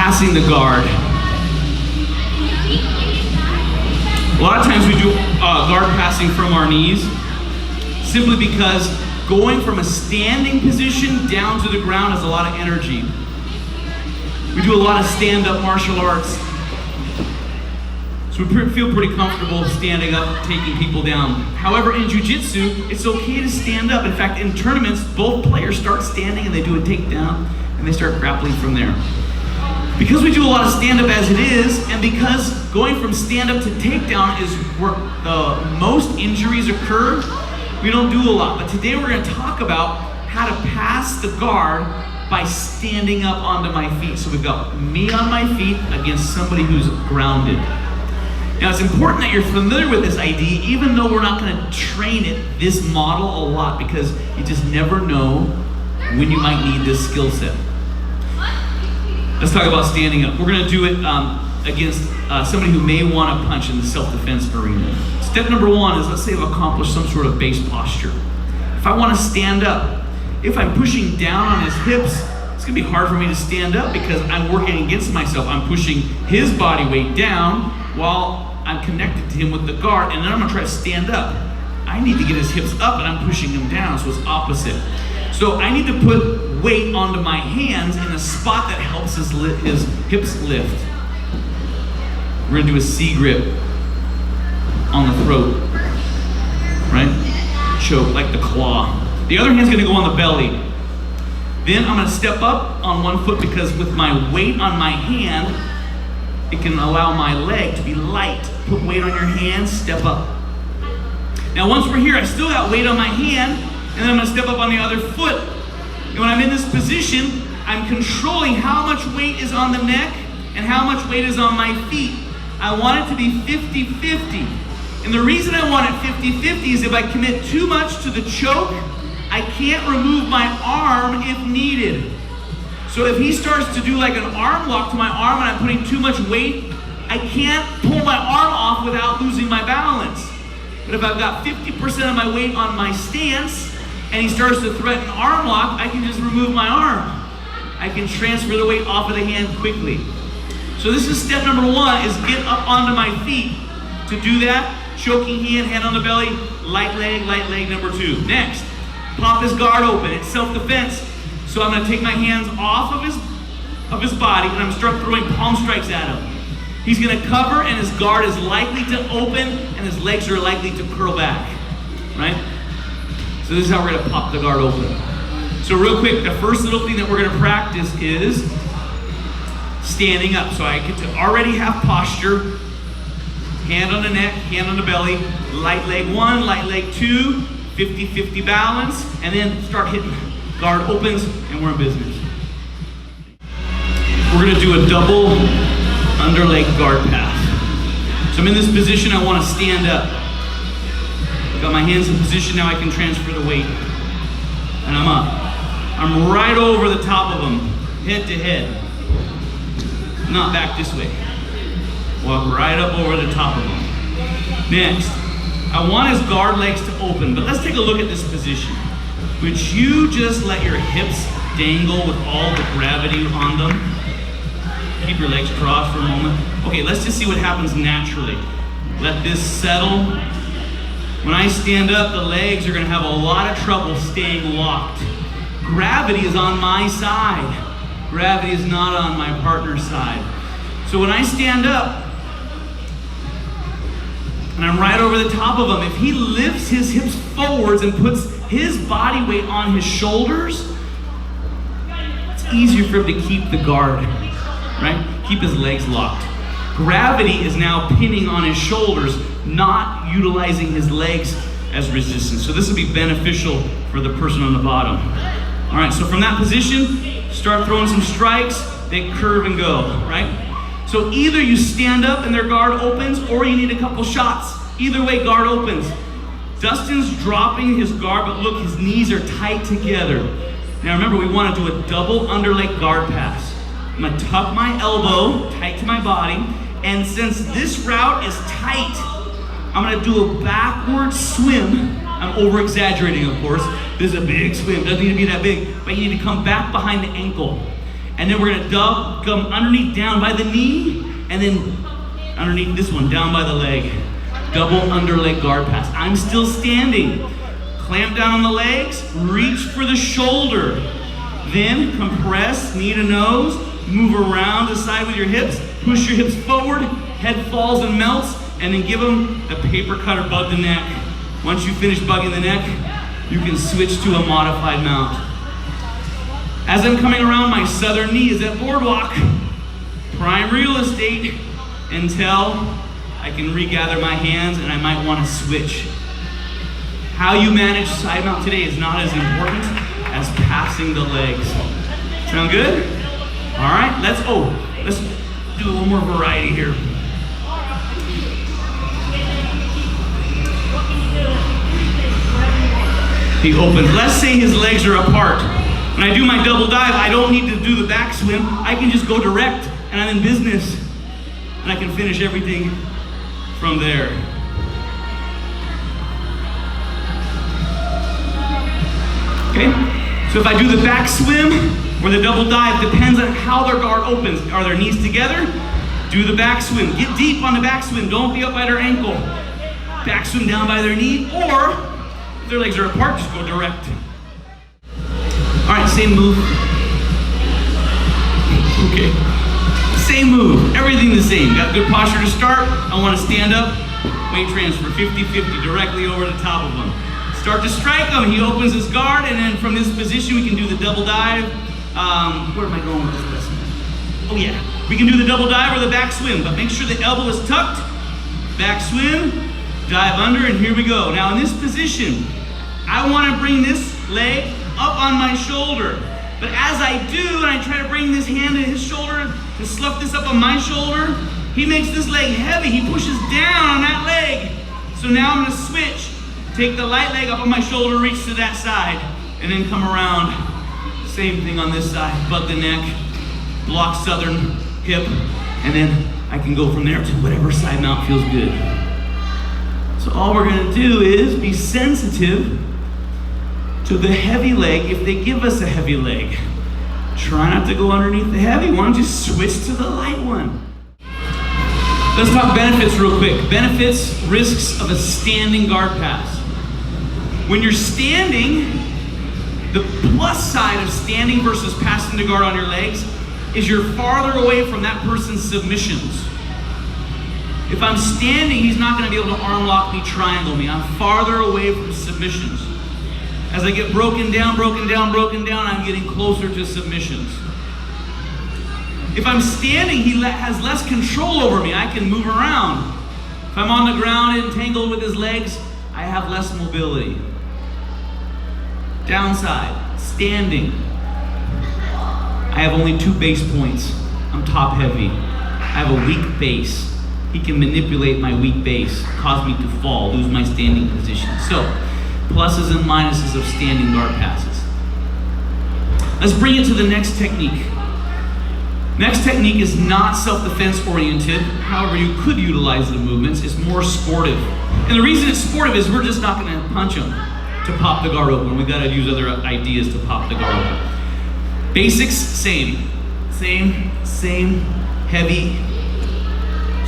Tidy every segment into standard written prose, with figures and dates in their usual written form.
passing the guard. A lot of times we do guard passing from our knees simply because going from a standing position down to the ground is a lot of energy. We do a lot of stand-up martial arts. So we feel pretty comfortable standing up, taking people down. However, in jiu-jitsu, it's okay to stand up. In fact, in tournaments, both players start standing and they do a takedown and they start grappling from there. Because we do a lot of stand-up as it is, and because going from stand-up to takedown is where the most injuries occur, we don't do a lot. But today we're going to talk about how to pass the guard by standing up onto my feet. So we've got me on my feet against somebody who's grounded. Now it's important that you're familiar with this idea, even though we're not going to train it, this model a lot, because you just never know when you might need this skill set. Let's talk about standing up. We're going to do it against somebody who may want to punch in the self-defense arena. Step number one is, let's say I've accomplished some sort of base posture. If I want to stand up, if I'm pushing down on his hips, it's going to be hard for me to stand up because I'm working against myself. I'm pushing his body weight down while I'm connected to him with the guard, and then I'm going to try to stand up. I need to get his hips up and I'm pushing him down, so it's opposite. So I need to put weight onto my hands in a spot that helps his hips lift. We're going to do a C grip on the throat, right? Choke, like the claw. The other hand's going to go on the belly. Then I'm going to step up on one foot because with my weight on my hand, it can allow my leg to be light. Put weight on your hands, step up. Now once we're here, I still got weight on my hand, and then I'm going to step up on the other foot. And when I'm in this position, I'm controlling how much weight is on the neck and how much weight is on my feet. I want it to be 50-50. And the reason I want it 50-50 is if I commit too much to the choke, I can't remove my arm if needed. So if he starts to do like an arm lock to my arm and I'm putting too much weight, I can't pull my arm off without losing my balance. But if I've got 50% of my weight on my stance and he starts to threaten arm lock, I can just remove my arm. I can transfer the weight off of the hand quickly. So this is step number one, is get up onto my feet. To do that, choking hand on the belly, light leg number two. Next, pop his guard open. It's self-defense. So I'm going to take my hands off of his body and I'm going to start throwing palm strikes at him. He's going to cover and his guard is likely to open and his legs are likely to curl back, right? So this is how we're going to pop the guard open. So real quick, the first little thing that we're going to practice is standing up. So I get to already have posture, hand on the neck, hand on the belly, light leg one, light leg two, 50-50 balance, and then start hitting. Guard opens, and we're in business. We're going to do a double underleg guard pass. So I'm in this position, I want to stand up. I've got my hands in position, now I can transfer the weight. And I'm up. I'm right over the top of him, head to head. Not back this way. Walk right up over the top of him. Next, I want his guard legs to open, but let's take a look at this position. Would you just let your hips dangle with all the gravity on them? Keep your legs crossed for a moment. Okay, let's just see what happens naturally. Let this settle. When I stand up, the legs are going to have a lot of trouble staying locked. Gravity is on my side. Gravity is not on my partner's side. So when I stand up, and I'm right over the top of him, if he lifts his hips forwards and puts his body weight on his shoulders, it's easier for him to keep the guard, right? Keep his legs locked. Gravity is now pinning on his shoulders, not utilizing his legs as resistance. So this will be beneficial for the person on the bottom. All right, so from that position, start throwing some strikes, they curve and go, right? So either you stand up and their guard opens, or you need a couple shots. Either way, guard opens. Dustin's dropping his guard, but look, his knees are tight together. Now remember, we want to do a double underleg guard pass. I'm going to tuck my elbow tight to my body, and since this route is tight, I'm going to do a backward swim. I'm over-exaggerating, of course. This is a big swim. Doesn't need to be that big, but you need to come back behind the ankle. And then we're gonna come underneath down by the knee, and then underneath this one, down by the leg. Double underleg guard pass. I'm still standing. Clamp down on the legs, reach for the shoulder. Then compress, knee to nose, move around the side with your hips, push your hips forward, head falls and melts, and then give them the paper cutter, bug the neck. Once you finish bugging the neck, you can switch to a modified mount. As I'm coming around, my southern knee is at boardwalk, prime real estate, until I can regather my hands and I might want to switch. How you manage side mount today is not as important as passing the legs. Sound good? All right, let's do a little more variety here. He opens. Let's say his legs are apart. When I do my double dive, I don't need to do the back swim. I can just go direct and I'm in business. And I can finish everything from there. Okay, so if I do the back swim or the double dive, depends on how their guard opens. Are their knees together? Do the back swim. Get deep on the back swim. Don't be up by their ankle. Back swim down by their knee, or if their legs are apart, just go direct. All right, same move. Okay, same move, everything the same. Got good posture to start. I want to stand up, weight transfer, 50-50, directly over the top of him. Start to strike him, he opens his guard, and then from this position we can do the double dive. Where am I going with this? Oh yeah, we can do the double dive or the back swim, but make sure the elbow is tucked. Back swim, dive under, and here we go. Now in this position, I want to bring this leg up on my shoulder. But as I do, and I try to bring this hand to his shoulder, to slough this up on my shoulder, he makes this leg heavy. He pushes down on that leg. So now I'm gonna switch. Take the light leg up on my shoulder, reach to that side, and then come around. Same thing on this side. Bug the neck, block southern hip, and then I can go from there to whatever side mount feels good. So all we're gonna do is be sensitive to the heavy leg if they give us a heavy leg. Try not to go underneath the heavy one, just switch to the light one. Let's talk benefits real quick. Benefits, risks of a standing guard pass. When you're standing, the plus side of standing versus passing the guard on your legs is you're farther away from that person's submissions. If I'm standing, he's not gonna be able to arm lock me, triangle me. I'm farther away from submissions. As I get broken down, I'm getting closer to submissions. If I'm standing, he has less control over me. I can move around. If I'm on the ground entangled with his legs, I have less mobility. Downside, standing. I have only 2 base points. I'm top heavy. I have a weak base. He can manipulate my weak base, cause me to fall, lose my standing position. So, pluses and minuses of standing guard passes. Let's bring it to the next technique. Next technique is not self-defense oriented. However, you could utilize the movements. It's more sportive. And the reason it's sportive is we're just not gonna punch them to pop the guard open. We gotta use other ideas to pop the guard open. Basics, same, heavy.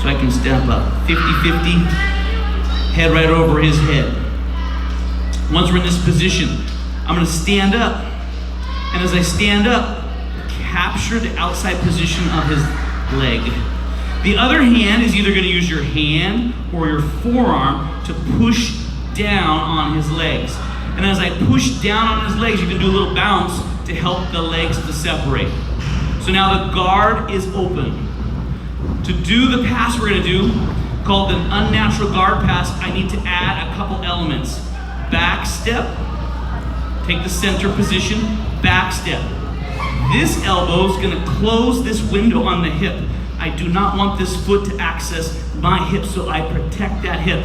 So I can step up, 50-50, head right over his head. Once we're in this position, I'm gonna stand up. And as I stand up, capture the outside position of his leg. The other hand is either gonna use your hand or your forearm to push down on his legs. And as I push down on his legs, you can do a little bounce to help the legs to separate. So now the guard is open. To do the pass we're gonna do, called the unnatural guard pass, I need to add a couple elements. Back step, take the center position, back step. This elbow is gonna close this window on the hip. I do not want this foot to access my hip, so I protect that hip.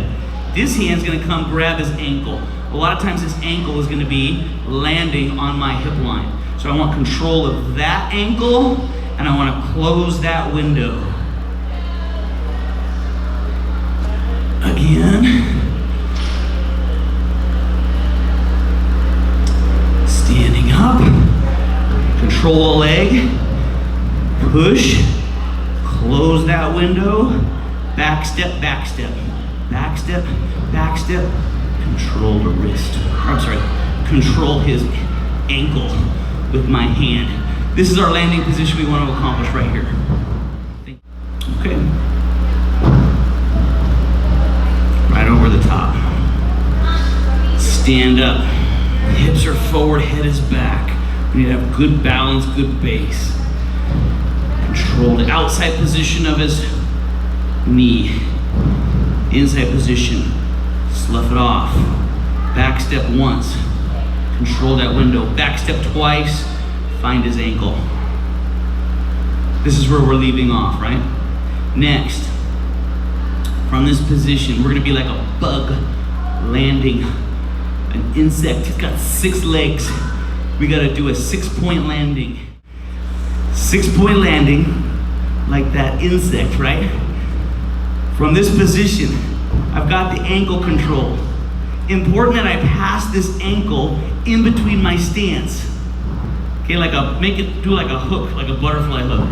This hand's gonna come grab his ankle. A lot of times this ankle is gonna be landing on my hip line. So I want control of that ankle, and I wanna close that window. Again. Standing up. Control a leg. Push, close that window, back step, back step, back step, back step, control the wrist. I'm sorry, control his ankle with my hand. This is our landing position we want to accomplish right here. Okay. Right over the top. Stand up. Hips are forward, head is back. We need to have good balance, good base. Control the outside position of his knee. Inside position. Slough it off. Back step once. Control that window. Back step twice. Find his ankle. This is where we're leaving off, right? Next, from this position, we're gonna be like a bug landing an insect. It's got 6 legs. We gotta do a 6-point landing. 6-point landing, like that insect, right? From this position, I've got the ankle control. Important that I pass this ankle in between my stance. Okay, do like a hook, like a butterfly hook.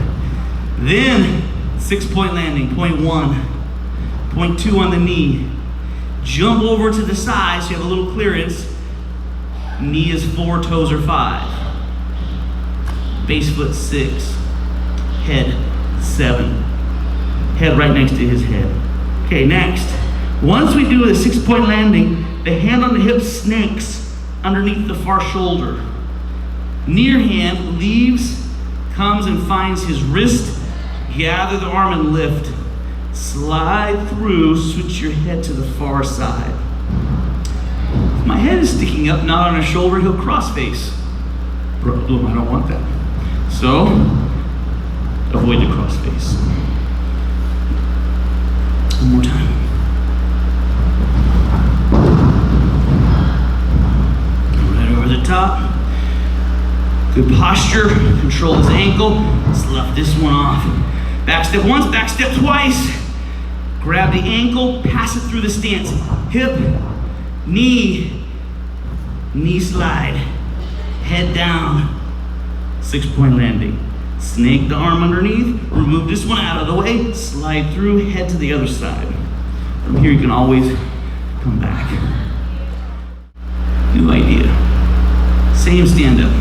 Then, 6-point landing, point 1, point 2 on the knee. Jump over to the side so you have a little clearance. Knee is 4, toes are 5. Base foot 6. Head 7. Head right next to his head. Okay, next. Once we do a 6-point landing, the hand on the hip snakes underneath the far shoulder. Near hand leaves, comes and finds his wrist. Gather the arm and lift. Slide through, switch your head to the far side. If my head is sticking up, not on his shoulder, he'll cross face. Problem, I don't want that. So, avoid the cross face. One more time. Right over the top. Good posture, control his ankle. Slough this one off. Back step once, back step twice. Grab the ankle, pass it through the stance. Hip, knee, knee slide, head down. 6-point landing. Snake the arm underneath, remove this one out of the way, slide through, head to the other side. From here you can always come back. New idea. Same stand up.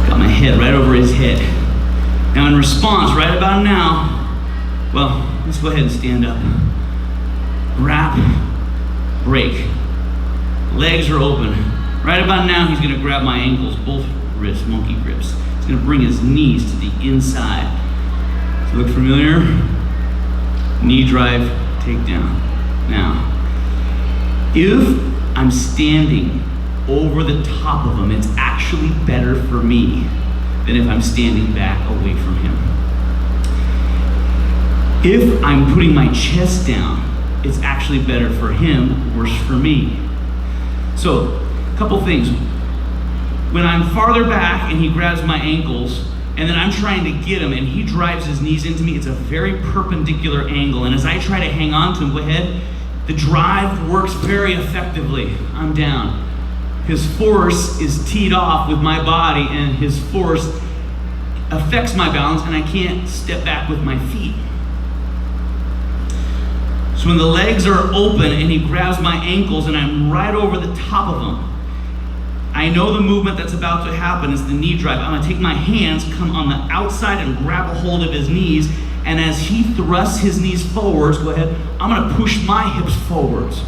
Got my head right over his head. Now in response, right about now, well, let's go ahead and stand up. Wrap, break. Legs are open. Right about now, he's gonna grab my ankles, both wrists, monkey grips. He's gonna bring his knees to the inside. Does it look familiar? Knee drive, takedown. Now, if I'm standing over the top of him, it's actually better for me than if I'm standing back away from him. If I'm putting my chest down, it's actually better for him, worse for me. So, a couple things. When I'm farther back and he grabs my ankles, and then I'm trying to get him and he drives his knees into me, it's a very perpendicular angle. And as I try to hang on to him, go ahead, the drive works very effectively. I'm down. His force is teed off with my body, and his force affects my balance, and I can't step back with my feet. So when the legs are open and he grabs my ankles and I'm right over the top of him, I know the movement that's about to happen is the knee drive. I'm gonna take my hands, come on the outside and grab a hold of his knees, and as he thrusts his knees forwards, go ahead, I'm gonna push my hips forwards.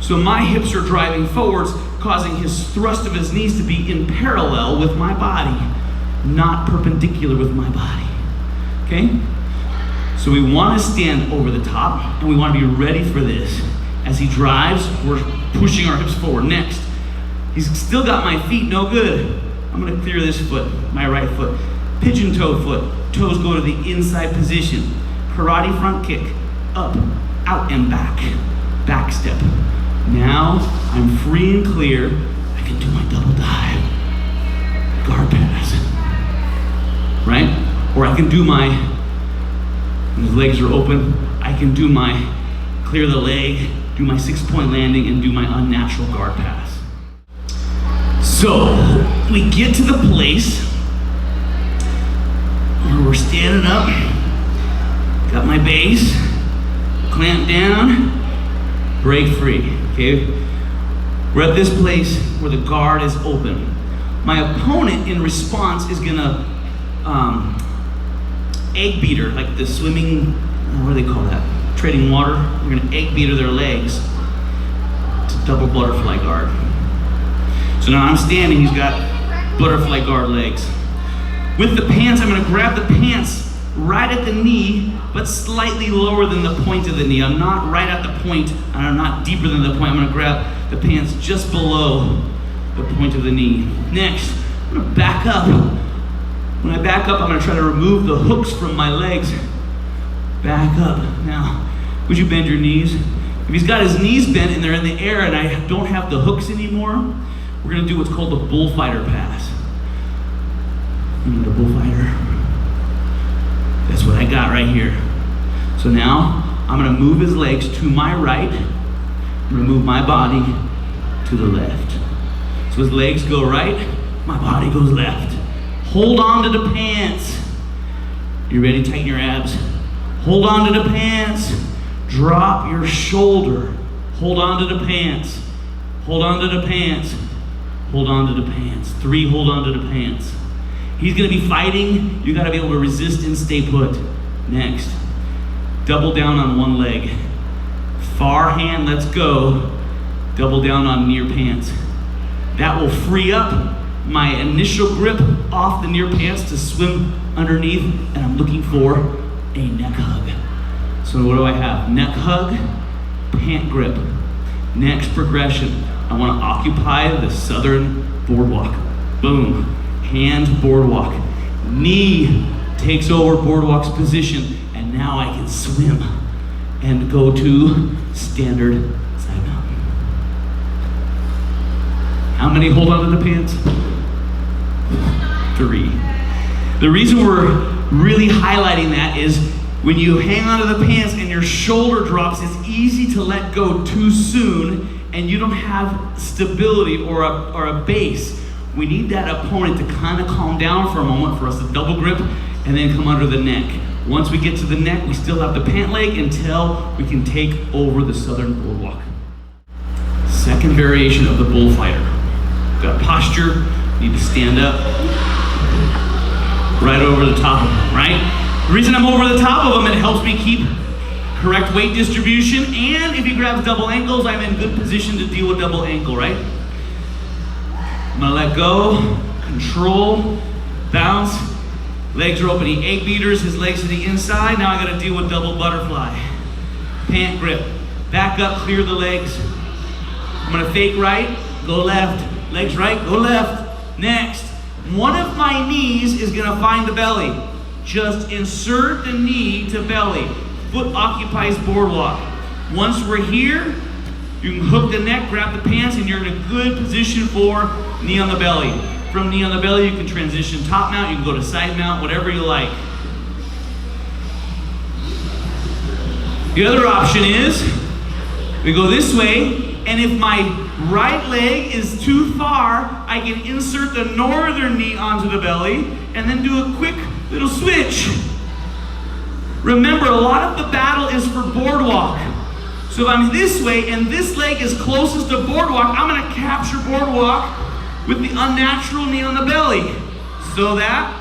So my hips are driving forwards, causing his thrust of his knees to be in parallel with my body, not perpendicular with my body, okay? So we want to stand over the top, and we want to be ready for this. As he drives, we're pushing our hips forward. Next, he's still got my feet, no good. I'm going to clear this foot, my right foot. Pigeon toe foot, toes go to the inside position. Karate front kick, up, out, and back. Back step. Now, I'm free and clear. I can do my double dive. Guard pass. Right? Or I can do my, when his legs are open, I can do my clear the leg, do my 6-point landing, and do my unnatural guard pass. So, we get to the place standing up. Got my base. Clamp down. Break free. Okay? We're at this place where the guard is open. My opponent, in response, is gonna egg beater, like the swimming, what do they call that? Treading water. We're gonna egg beater their legs to double butterfly guard. So now I'm standing, he's got butterfly guard legs. With the pants, I'm gonna grab the pants right at the knee, but slightly lower than the point of the knee. I'm not right at the point, and I'm not deeper than the point. I'm gonna grab the pants just below the point of the knee. Next, I'm gonna back up. When I back up, I'm gonna try to remove the hooks from my legs. Back up. Now, would you bend your knees? If he's got his knees bent and they're in the air and I don't have the hooks anymore, we're gonna do what's called the bullfighter pass. The bullfighter. That's what I got right here. So now, I'm gonna move his legs to my right, I'm gonna move my body to the left. So his legs go right, my body goes left. Hold on to the pants. You ready? Tighten your abs. Hold on to the pants. Drop your shoulder. Hold on to the pants. Hold on to the pants. Hold on to the pants. 3, hold on to the pants. He's gonna be fighting. You gotta be able to resist and stay put. Next, double down on one leg. Far hand, let's go. Double down on near pants. That will free up my initial grip off the near pants to swim underneath, and I'm looking for a neck hug. So what do I have? Neck hug, pant grip. Next progression, I wanna occupy the southern boardwalk. Boom, hand boardwalk. Knee takes over boardwalk's position, and now I can swim and go to standard side mount. How many hold on to the pants? 3. The reason we're really highlighting that is when you hang onto the pants and your shoulder drops, it's easy to let go too soon and you don't have stability or a base. We need that opponent to kind of calm down for a moment for us to double grip and then come under the neck. Once we get to the neck, we still have the pant leg until we can take over the southern boardwalk. Second variation of the bullfighter. Got posture, need to stand up. Right over the top of them, right? The reason I'm over the top of them, it helps me keep correct weight distribution, and if he grabs double ankles, I'm in good position to deal with double ankle, right? I'm gonna let go, control, bounce. Legs are open, he egg beaters, his legs to the inside. Now I gotta deal with double butterfly. Pant grip, back up, clear the legs. I'm gonna fake right, go left. Legs right, go left. Next, one of my knees is gonna find the belly. Just insert the knee to belly. Foot occupies boardwalk. Once we're here, you can hook the neck, grab the pants, and you're in a good position for knee on the belly. From knee on the belly, you can transition top mount, you can go to side mount, whatever you like. The other option is, we go this way, and if my right leg is too far, I can insert the northern knee onto the belly, and then do a quick little switch. Remember, a lot of the battle is for boardwalk. So if I'm this way and this leg is closest to boardwalk, I'm gonna capture boardwalk with the unnatural knee on the belly so that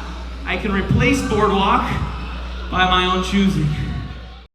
I can replace boardwalk by my own choosing.